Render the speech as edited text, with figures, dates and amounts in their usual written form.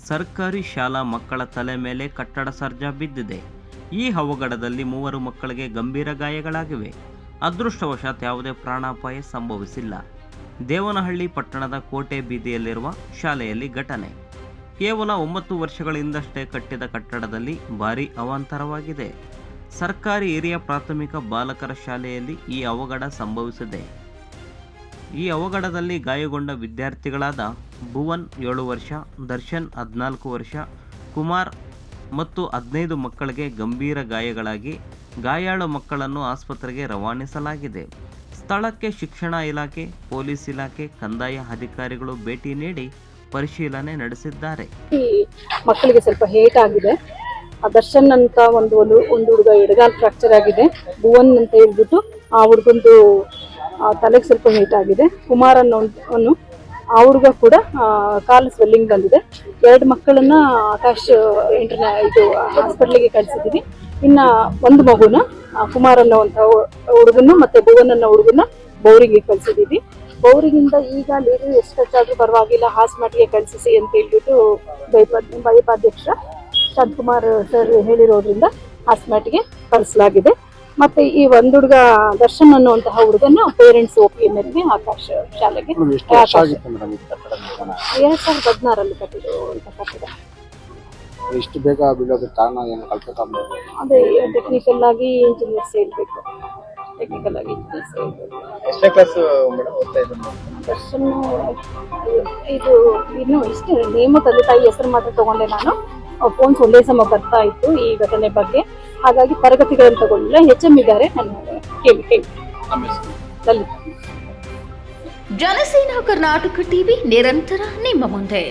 ಸರ್ಕಾರಿ ಶಾಲಾ ಮಕ್ಕಳ ತಲೆ ಮೇಲೆ ಕಟ್ಟಡ ಸರ್ಜಾ ಬಿದ್ದಿದೆ. ಈ ಅವಘಡದಲ್ಲಿ 3 ಮಕ್ಕಳಿಗೆ ಗಂಭೀರ ಗಾಯಗಳಾಗಿವೆ. ಅದೃಷ್ಟವಶಾತ್ ಯಾವುದೇ ಪ್ರಾಣಾಪಾಯ ಸಂಭವಿಸಿಲ್ಲ. ದೇವನಹಳ್ಳಿ ಪಟ್ಟಣದ ಕೋಟೆ ಬೀದಿಯಲ್ಲಿರುವ ಶಾಲೆಯಲ್ಲಿ ಘಟನೆ. ಕೇವಲ 9 ವರ್ಷಗಳಿಂದಷ್ಟೇ ಕಟ್ಟಿದ ಕಟ್ಟಡದಲ್ಲಿ ಭಾರೀ ಅವಾಂತರವಾಗಿದೆ. ಸರ್ಕಾರಿ ಹಿರಿಯ ಪ್ರಾಥಮಿಕ ಬಾಲಕರ ಶಾಲೆಯಲ್ಲಿ ಈ ಅವಘಡ ಸಂಭವಿಸಿದೆ. ಈ ಅವಘಡದಲ್ಲಿ ಗಾಯಗೊಂಡ ವಿದ್ಯಾರ್ಥಿಗಳಾದ ಭುವನ್ 7 ವರ್ಷ, ದರ್ಶನ್ 14 ವರ್ಷ, ಕುಮಾರ್ ಮತ್ತು 15 ಮಕ್ಕಳಿಗೆ ಗಂಭೀರ ಗಾಯಗಳಾಗಿ ಗಾಯಾಳು ಮಕ್ಕಳನ್ನು ಆಸ್ಪತ್ರೆಗೆ ರವಾನಿಸಲಾಗಿದೆ. ಸ್ಥಳಕ್ಕೆ ಶಿಕ್ಷಣ ಇಲಾಖೆ, ಪೊಲೀಸ್ ಇಲಾಖೆ, ಕಂದಾಯ ಅಧಿಕಾರಿಗಳು ಭೇಟಿ ನೀಡಿ ಪರಿಶೀಲನೆ ನಡೆಸಿದ್ದಾರೆ. ಮಕ್ಕಳಿಗೆ ಸ್ವಲ್ಪ ಹೇಟ್ ಆಗಿದೆ. ದರ್ಶನ್ ಅಂತ ಒಂದು ಹುಡುಗ ಎಡಗಾಲ್ ಫ್ರಾಕ್ಚರ್ ಆಗಿದೆ. ಭುವನ್ ಅಂತ ಹೇಳ್ಬಿಟ್ಟು ಆ ಹುಡುಗಂದು ತಲೆಗೆ ಸ್ವಲ್ಪ ಹೇಟ್ ಆಗಿದೆ. ಕುಮಾರ್ ಅನ್ನೋನು ಆ ಹುಡುಗ ಕೂಡ ಕಾಲು ಸ್ವೆಲ್ಲಿಂಗ್ ಬಂದಿದೆ. 2 ಮಕ್ಕಳನ್ನ ಆಕಾಶ್ ಇದು ಹಾಸ್ಪಿಟ್ಲಿಗೆ ಕಳಿಸಿದೀವಿ. ಇನ್ನ ಒಂದು ಮಗುನ ಕುಮಾರ್ ಅನ್ನೋಂಥ ಹುಡುಗನ ಮತ್ತೆ ಭುವನ್ ಅನ್ನೋ ಹುಡುಗನ ಬೌರಿಂಗಿಗೆ ಕಳಿಸಿದೀವಿ. ಬೌರಿಂಗಿಂದ ಈಗ ನೀರು ಎಷ್ಟು ಖರ್ಚಾದ್ರೂ ಪರವಾಗಿಲ್ಲ, ಹಾಸ್ಪಿಟ್ಲಿಗೆ ಕಳಿಸಿ ಅಂತ ಹೇಳ್ಬಿಟ್ಟು ಬೈಪಾಧ್ಯಕ್ಷ ಶಾಂತಕುಮಾರ್ ಸರ್ ಹೇಳಿರೋದ್ರಿಂದ ಹಾಸ್ಪಿಟ್ಲಿಗೆ ಕಳಿಸಲಾಗಿದೆ. ಮತ್ತೆ ಈ ಒಂದು ಹುಡುಗ ದರ್ಶನ್ ಅನ್ನುವಂತಹ ಹುಡುಗನ ಪೇರೆಂಟ್ಸ್ ಒಪ್ಪಿಗೆ ಮೇರೆಗೆ ಆಕಾಶ್ ಶಾಲೆಗೆ 2016 ಕಟ್ಟಿದ್ರು ಅಂತ ಕಟ್ಟಡ. ಇಷ್ಟು ಬೇಗ ಬೀಳೋದು ಕಾರಣ ಏನು? ಅದೇ ಟೆಕ್ನಿಕಲ್ ಆಗಿ ಇಂಜಿನಿಯರ್ಸ್ ಹೇಳ್ಬೇಕು. ಟೆಕ್ನಿಕಲ್ ಆಗಿ ಇಂಜಿನಿಯರ್ಸ್ ಹೇಳ್ಬೇಕು. ಎಷ್ಟನೇ ಕ್ಲಾಸ್ ಮೇಡಮ್ ಓದ್ತಾ ಇದ್ರು? ದರ್ಶನ್ ಇದು ಇನ್ನು ಇಷ್ಟೇ ನೇಮು ತಂದೆ ತಾಯಿ ಹೆಸರು ಮಾತ್ರ ತಗೊಂಡೆ ನಾನು. ಫೋನ್ಸ್ ಒಂದೇ ಸಮ ಬರ್ತಾ ಇತ್ತು ಈ ಘಟನೆ ಬಗ್ಗೆ. ಹಾಗಾಗಿ ತರಗತಿಗಳನ್ನು ತಗೊಂಡಿಲ್ಲ. HM ಇದ್ದಾರೆ, ನಾನು ಕೇಳಿ ಜನಸೇನಾ ಕರ್ನಾಟಕ ಟಿವಿ ನಿರಂತರ ನಿಮ್ಮ ಮುಂದೆ.